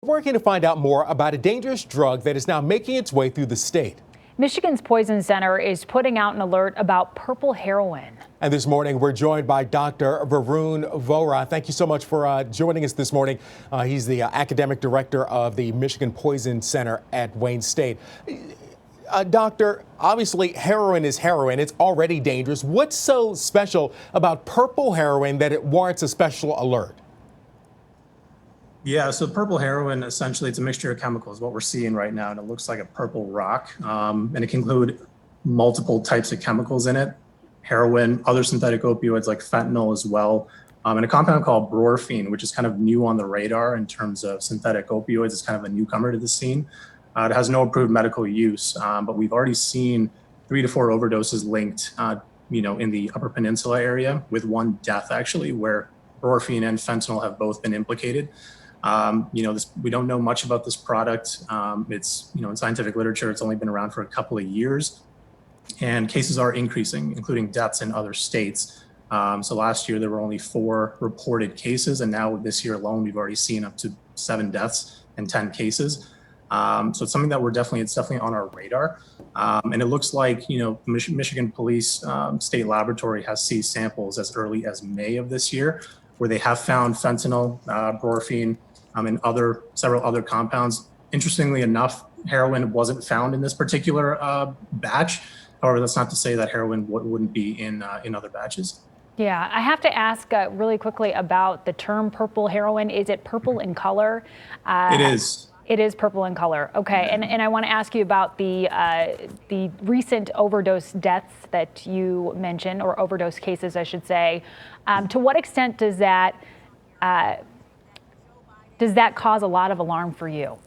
Working to find out more about a dangerous drug that is now making its way through the state. Michigan's Poison Center is putting out an alert about purple heroin. And this morning, we're joined by Dr. VARUN VOHRA. Thank you so much for joining us this morning. He's the academic director of the Michigan Poison Center at Wayne State. Doctor, obviously heroin is heroin. It's already dangerous. What's so special about purple heroin that it warrants a special alert? Yeah, so purple heroin, essentially, it's a mixture of chemicals, what we're seeing right now, and it looks like a purple rock. And it can include multiple types of chemicals in it, heroin, other synthetic opioids like fentanyl as well, and a compound called bromphene, which is kind of new on the radar in terms of synthetic opioids. It's kind of a newcomer to the scene. It has no approved medical use, but we've already seen 3 to 4 overdoses linked, in the Upper Peninsula area, with one death actually, where bromphene and fentanyl have both been implicated. We don't know much about this product. It's, in scientific literature, it's only been around for a couple of years, and cases are increasing, including deaths in other states. So last year there were only 4 reported cases, and now this year alone we've already seen up to 7 deaths and 10 cases. So it's something that it's definitely on our radar. And it looks like, the Michigan Police State Laboratory has seized samples as early as May of this year, where they have found fentanyl, bromphene, and several other compounds. Interestingly enough, heroin wasn't found in this particular batch. However, that's not to say that heroin wouldn't be in other batches. Yeah, I have to ask really quickly about the term purple heroin. Is it purple in color? It is. It is purple in color. Okay, and I want to ask you about the recent overdose deaths that you mentioned, or overdose cases, I should say. To what extent does that cause a lot of alarm for you?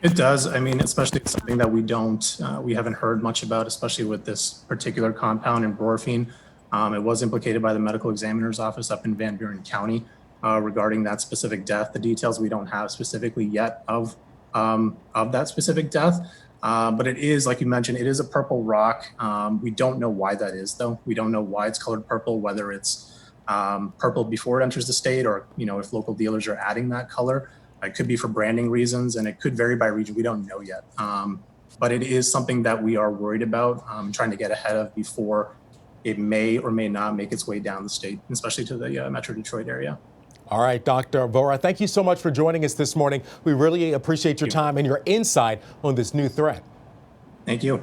It does. I mean, especially something that we haven't heard much about, especially with this particular compound in bromphene. It was implicated by the medical examiner's office up in Van Buren County regarding that specific death. The details we don't have specifically yet of that specific death. But it is, like you mentioned, it is a purple rock. We don't know why that is, though. We don't know why it's colored purple, whether it's purple before it enters the state, or if local dealers are adding that color. It could be for branding reasons, and it could vary by region. We don't know yet, but it is something that we are worried about, trying to get ahead of before it may or may not make its way down the state, especially to the Metro Detroit area. All right, Dr. VOHRA, thank you so much for joining us this morning. We really appreciate your time and your insight on this new threat. Thank you.